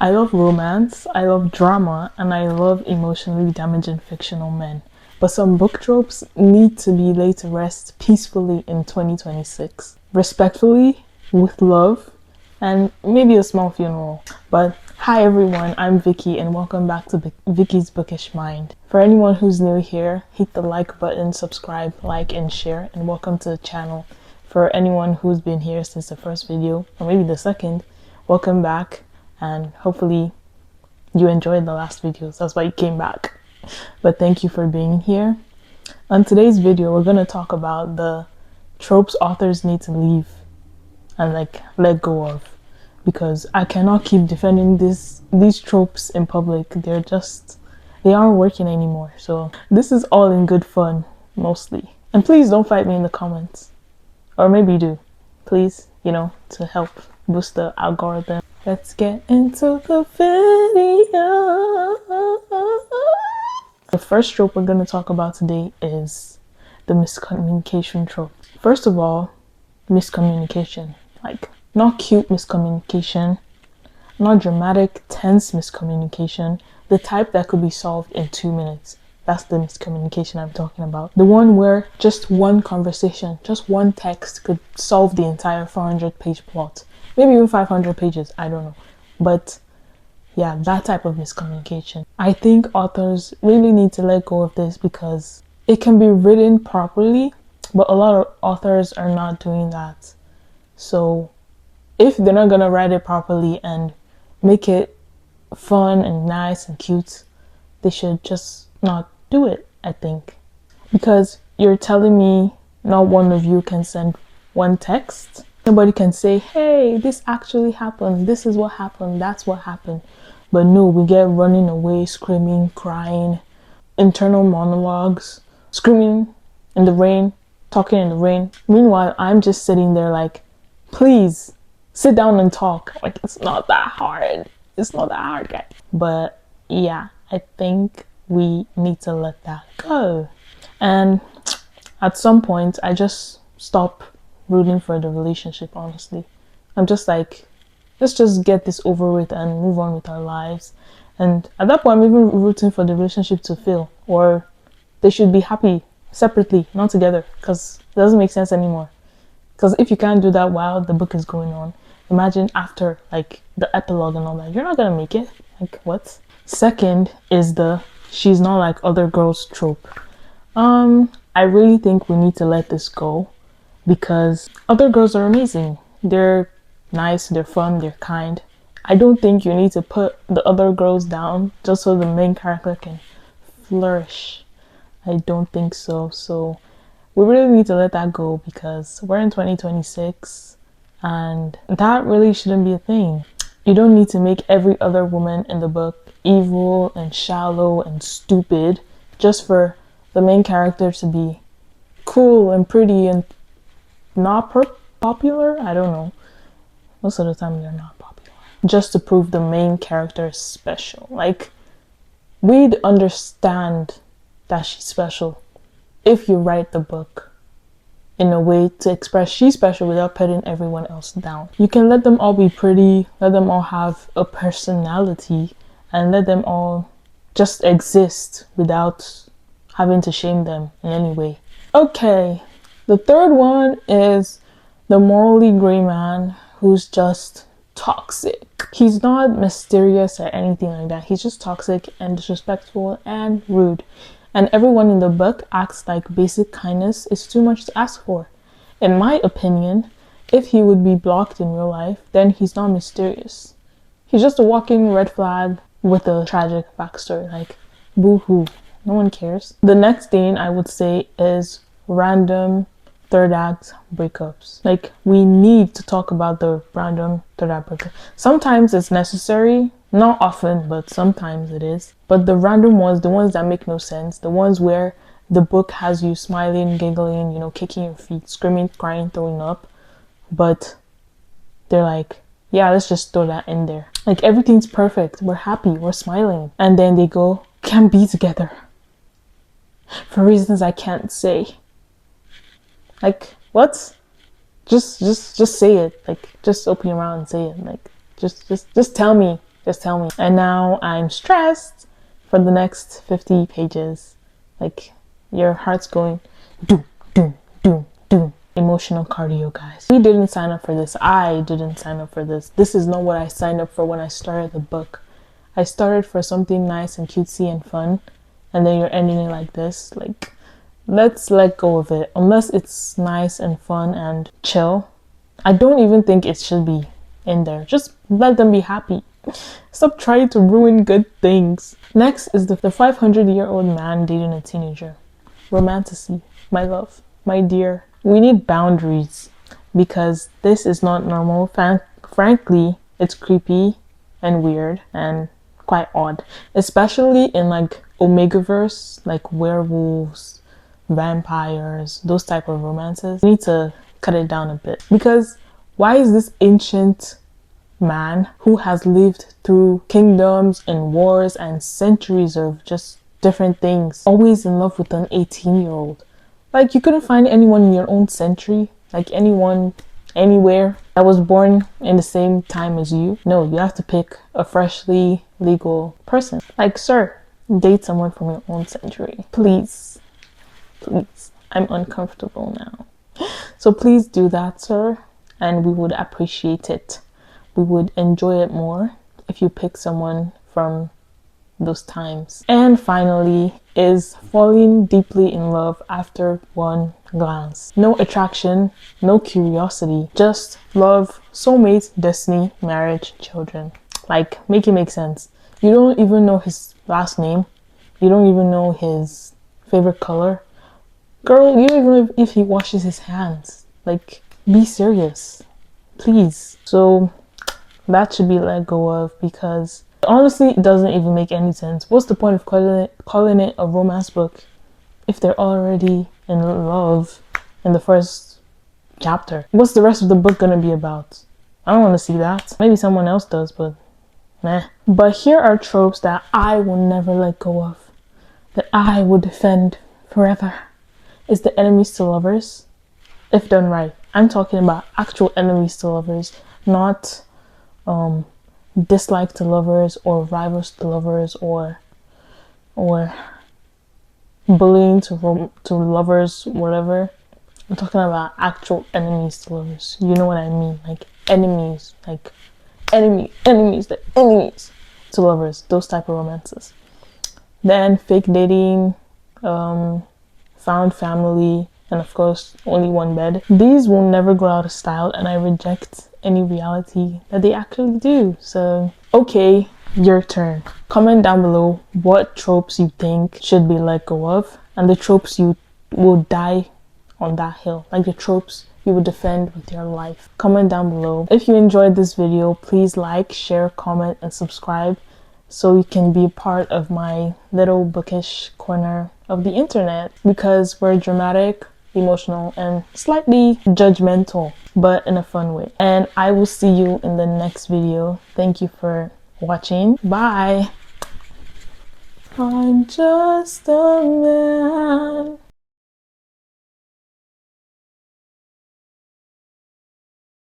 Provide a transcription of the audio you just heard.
I love romance, I love drama, and I love emotionally damaging fictional men. But some book tropes need to be laid to rest peacefully in 2026. Respectfully, with love, and maybe a small funeral. But hi everyone, I'm Vikki and welcome back to Vikki's Bookish Mind. For anyone who's new here, hit the like button, subscribe, like, and share, and welcome to the channel. For anyone who's been here since the first video, or maybe the second, welcome back, and hopefully you enjoyed the last videos. That's why you came back. But thank you for being here. On today's video, we're going to talk about the tropes authors need to leave and let go of, because I cannot keep defending these tropes in public. They aren't working anymore. So this is all in good fun, mostly. And please don't fight me in the comments, or maybe you do, please, to help boost the algorithm. Let's get into the video. The first trope we're going to talk about today is the miscommunication trope. First of all, miscommunication. Not cute miscommunication, not dramatic, tense miscommunication, the type that could be solved in 2 minutes. That's the miscommunication I'm talking about. The one where just one conversation, just one text could solve the entire 400-page plot. Maybe even 500 pages, I don't know. But yeah, that type of miscommunication. I think authors really need to let go of this because it can be written properly, but a lot of authors are not doing that. So if they're not gonna write it properly and make it fun and nice and cute, they should just not do it, I think. Because you're telling me not one of you can send one text. Somebody can say, hey, this actually happened. This is what happened. That's what happened. But no, we get running away, screaming, crying, internal monologues, screaming in the rain, talking in the rain. Meanwhile, I'm just sitting there like, please sit down and talk. It's not that hard. It's not that hard, guys. But yeah, I think we need to let that go. And at some point, I just stop rooting for the relationship, honestly. I'm just like, let's just get this over with and move on with our lives. And at that point, I'm even rooting for the relationship to fail, or they should be happy separately, not together, because it doesn't make sense anymore. Because if you can't do that while the book is going on, imagine after the epilogue and all that. You're not gonna make it. What? Second is the she's not like other girls trope. I really think we need to let this go, because other girls are amazing. They're nice, they're fun, they're kind. I don't think you need to put the other girls down just so the main character can flourish. I don't think so. So we really need to let that go, because we're in 2026 and that really shouldn't be a thing. You don't need to make every other woman in the book evil and shallow and stupid just for the main character to be cool and pretty and not popular. I don't know. Most of the time they're not popular. Just to prove the main character is special. We'd understand that she's special if you write the book in a way to express she's special without putting everyone else down. You can let them all be pretty, let them all have a personality, and let them all just exist without having to shame them in any way. Okay, the third one is the morally gray man who's just toxic. He's not mysterious or anything like that. He's just toxic and disrespectful and rude. And everyone in the book acts like basic kindness is too much to ask for. In my opinion, if he would be blocked in real life, then he's not mysterious. He's just a walking red flag with a tragic backstory. Boo-hoo. No one cares. The next thing I would say is random third act breakups. We need to talk about the random third act breakup. Sometimes it's necessary, not often, but sometimes it is. But the random ones, the ones that make no sense, the ones where the book has you smiling, giggling, kicking your feet, screaming, crying, throwing up, but they're like, yeah, let's just throw that in there. Everything's perfect, we're happy, we're smiling, and then they go, can't be together for reasons I can't say. What? Just say it. Just open your mouth and say it. Just tell me Just tell me. And now I'm stressed for the next 50 pages. Like, your heart's going doom, doom, doom, doom. Emotional cardio, guys. We didn't sign up for this. I didn't sign up for this. This is not what I signed up for when I started the book. I started for something nice and cutesy and fun, and then you're ending it like this. Like, let's let go of it. Unless it's nice and fun and chill, I don't even think it should be in there. Just let them be happy. Stop trying to ruin good things. Next is the 500-year-old man dating a teenager. Romanticy, my love, my dear. We need boundaries because this is not normal. Frankly, it's creepy and weird and quite odd, especially in like Omegaverse, like werewolves, vampires, those type of romances. We need to cut it down a bit, because why is this ancient man who has lived through kingdoms and wars and centuries of just different things always in love with an 18-year-old? Like, you couldn't find anyone in your own century, like anyone anywhere that was born in the same time as you? No, you have to pick a freshly legal person. Like, sir, date someone from your own century. Please. Please. I'm uncomfortable now. So please do that, sir, and we would appreciate it. We would enjoy it more if you pick someone from those times. And finally is falling deeply in love after one glance. No attraction, no curiosity, just love, soulmate, destiny, marriage, children. Like, make it make sense. You don't even know his last name. You don't even know his favorite color. Girl, you don't even know if he washes his hands. Like, be serious, please. So that should be let go of, because honestly, it doesn't even make any sense. What's the point of calling it a romance book if they're already in love in the first chapter? What's the rest of the book gonna be about? I don't want to see that. Maybe someone else does, but meh. But here are tropes that I will never let go of, that I will defend forever. Is the enemies to lovers, if done right. I'm talking about actual enemies to lovers, not dislike to lovers or rivals to lovers or bullying to lovers, whatever. I'm talking about actual enemies to lovers. You know what I mean? Like enemies, like enemies to lovers. Those type of romances. Then fake dating, found family, and of course only one bed. These will never go out of style, and I reject any reality that they actually do. So okay, your turn. Comment down below what tropes you think should be let go of, and the tropes you will die on that hill, like the tropes you would defend with your life. Comment down below. If you enjoyed this video, please like, share, comment, and subscribe so you can be a part of my little bookish corner of the internet, because we're dramatic, emotional, and slightly judgmental, but in a fun way. And I will see you in the next video. Thank you for watching. Bye. I'm just a man.